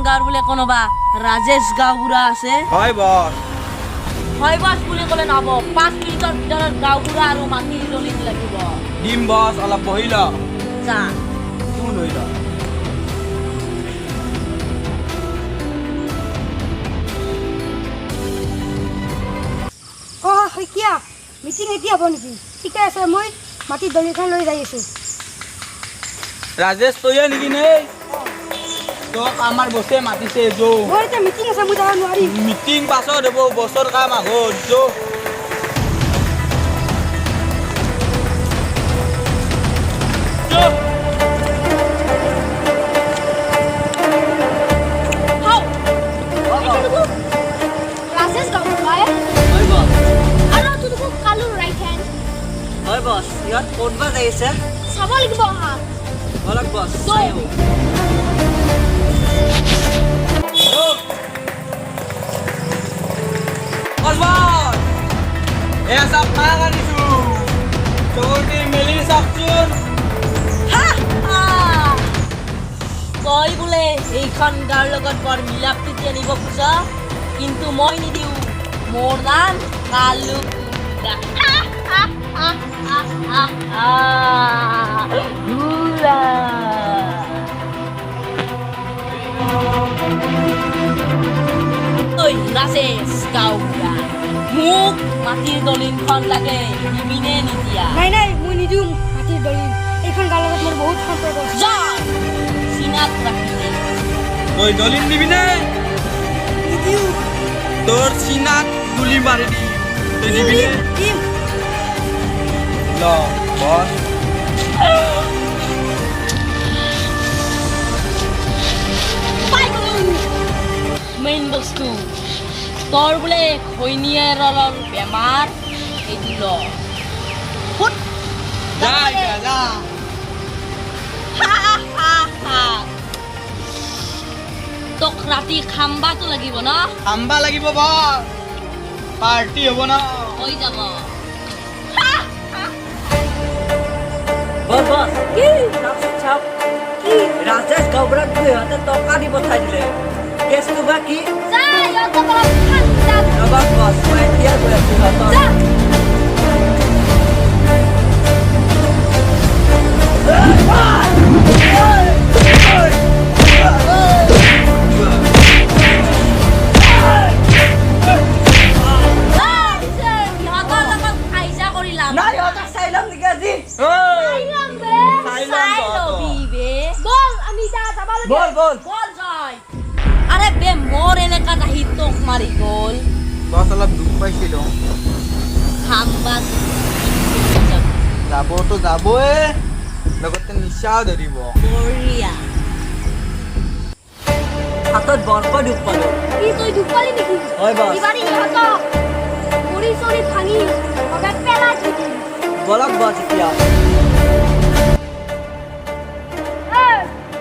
গাঁৱৰ বোলে কোনোবা ৰাজেশ গাঁওবুঢ়া আছে হয় বস বুলি ক'লে নহ'ব 5 মিনিটৰ ভিতৰত গাঁওবুঢ়া আৰু মাটিৰ দলিল লাগিব দিম বস অলপ বহি ল যা কোন হৈ ল শইকীয়া মিটিং এতিয়া হ'ব নেকি ঠিকে আছে মই মাটিৰ দলিলখন লৈ যাই আছোঁ ৰাজেশ তইয়ে নেকি নে তোক আমাৰ বছে মাতিছে যো মোৰ এতিয়া মিটিং আছে মই যাব নোৱাৰিম মিটিং পাছত হ'ব বছৰ কাম আগত যো ৰাজেশ গাঁওবুঢ়াই হয় বস আৰু তোক কালো ৰাইট হেণ্ড হয় বস ইয়াত ক'তবা যাইছে চাব লাগিব অহা বলক বস চাই Osman! Essa paga nisso! Togi meli saksun! তই বোলে এইখন গাঁৱৰ লগত বৰ মিলা প্ৰীতি আনিব খোজ কিন্তু মই নিদিওঁ মোৰ নাম কালু ৰাজেশ গাঁওবুঢ়া মোক মাটিৰ দলিলখন লাগে নিমিনে নিদিয়া নাই মই নিদিওঁ মাটিৰ দলিল এইখন গাঁৱৰ লগত মোৰ বহুত সম্পৰ্ক আছে যা চিনাত ৰাখিলে তই দলিল দিবি নে নিদিওঁ তোৰ সিনাত গুলি মাৰি দি তুই দিবি নে দিম ল বস মেইন বস্তু তোৰ বোলে খৈনীয়াৰৰ বেমাৰ এইটো ল ফুট যা যা তোক ৰাতি খাম্বাটো লাগিব ন খাম্বা লাগিব বস পাৰ্টি হব না হৈ যাব বস বস কি চাপ কি ৰাজেশ গাঁওবুঢ়াক দুই হাতে টকা দি পঠাই দিলে কেছটো বা কি যা ইয়াতে পৰা খান যা ৰবা বস মই এতিয়া গৈ আছো সিহঁতৰ যা সিহঁতৰ লগত কাজিয়া কৰি লাভ নাই সিহঁতক চাই ল'ম নেকি আজি আইলাম বে চাই লবি বে বল আমি যা যাব লাগে বল বল বল জয় আৰে বে মোৰ এলেকাত আহি তোক মাৰি গ'ল বস অলপ দুখ পাইছিলো খাম্বা যাবতো যাবই লগতে নিচাও ধৰিব বঢ়িয়া হাতত বৰকৈ দুখ পালো কি তই দুখ পালি নেকি হয় বস ইবাৰি ইহঁতক মুড়ি চুৰি ভাঙি লগে পেলাই থৈ দিম বলক বস এতিয়া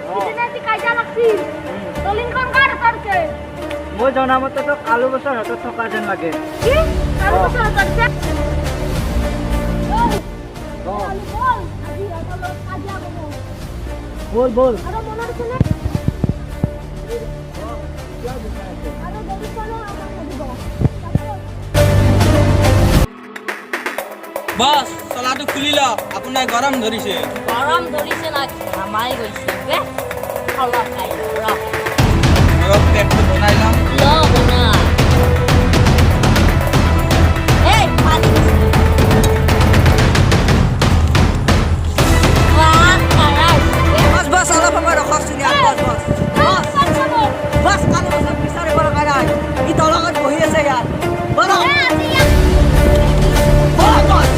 সিদিনা কাজিয়া লাগছিল দলিলখন কাৰ হাতত মই জনামতেতো কালু বছৰ হাতত থকা যেন লাগে কি কাৰো বছৰ হাতত বল আজি ইহঁতৰ লগত কাজিয়া হ'ব বল বল আৰু মনত আছেনে আৰু দলিলখনো আমাক লাগিব বস চলাটো খুলি লওক আপোনাৰ গৰম ধৰিছে গৰম ধৰিছে না ঘামাই গৈছে বে খালা খাই ৰ অলপ পেটটো বনাই লম ল বনা এই পানী বস বস অলপ সময় ৰখকচোন ইয়াত বস বস বস কালু বছৰ বিচাৰিব লগা নাই ই তলত বহি আছে ইয়াত বলক বল বস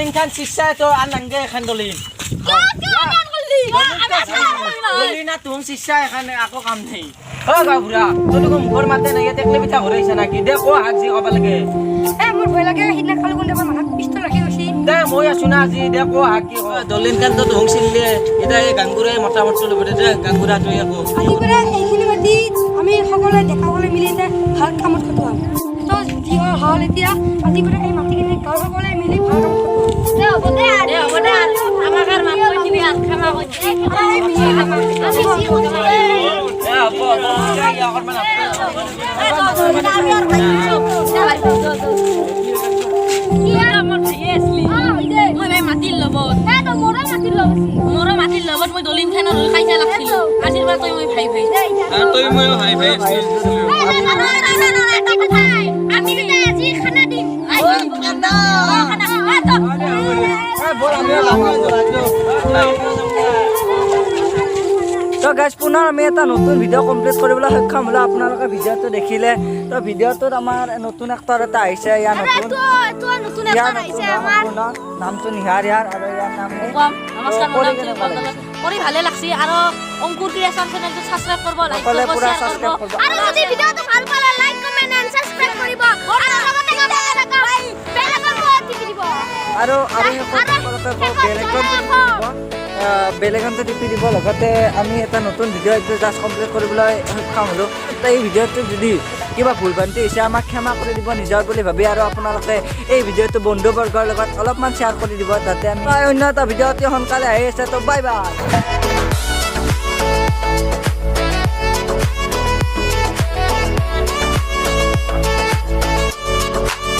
দলিন খান শিষ্যাই তোর আর নাঙ্গে এখান দলিন দলিনা তুমি শিষ্যা এখানে আকৌ কাম নেই ও বাবুরা তোর মুখর মাতে নাই দেখলে পিঠা ঘুরাইছে নাকি দে কো হাজি কবা লাগে মোৰ ভয় লাগে সিদিনা খালো কোন দেখোন মাথাত পিষ্টল ৰাখি গৈছি দে মই আছো না আজি দে কো হাকি দলিন খান তো ধং ছিললে এটা এই গাঙ্গুৰে মোটামুটি লবতে দে গাঙ্গুৰা তুই আকৌ আজি পৰা এইখিনি মাটি আমি সকলোৱে দেখাবলৈ মিলি এটা ভাল কামত খটুৱাম তো যি হ'ল এতিয়া আজি পৰা এই মাটিখিনি গাঁৱৰ সকলোৱে মিলি ভাল কামত খটুৱাম দে হ'ব দে আমাক আৰ মাফ কৰে দিবি আৰ ক্ষমা কৰে দিবি মাটিৰ লগত মোৰো মাটিৰ লগত মই দলিন খানৰ খাইছা লাগছিল আজিৰ পৰা তই মই ভাই ভাই তই মই হাই ভাই আমি আজি খানা দিম তো গাইজ পুনৰ আমি এটা নতুন ভিডিঅ' কমপ্লিট কৰিবলৈ সক্ষম হ'লো আপোনালোকে ভিডিঅ'টো দেখিলে তো ভিডিঅ'টোত আমাৰ নতুন এক্টৰ এটা আহিছে ইয়াৰ নতুন নামটো নিহাৰ ইয়াৰ আৰু ইয়াৰ নাম নমস্কাৰ কৰি ভালে লাগছে আৰু অংকুৰ ক্ৰিয়েচন চেনেলটো সাবস্ক্ৰাইব কৰিব লাইক সকলোৱে কৰিব পুৰা শ্বেয়াৰ সাবস্ক্ৰাইব কৰিব কৰিব আৰু যদি ভিডিঅ'টো ভাল পালে লাইক কমেন্ট এণ্ড সাবস্ক্ৰাইব কৰিব আৰু লগতে বেল আইকন টিপি দিব আৰু বেলেগনটো টিপি দিব লগতে আমি এটা নতুন ভিডিঅ' এইটো জাষ্ট কমপ্লিট কৰিবলৈ সক্ষম হ'লোঁ তো এই ভিডিঅ'টো যদি কিবা ভুল ভ্ৰান্তি হৈছে আমাক ক্ষমা কৰি দিব নিজৰ বুলি ভাবি আৰু আপোনালোকে এই ভিডিঅ'টো বন্ধুবৰ্গৰ লগত অলপমান শ্বেয়াৰ কৰি দিব যাতে আমি অন্য এটা ভিডিঅ' অতি সোনকালে আহি আছে তো বাই বাই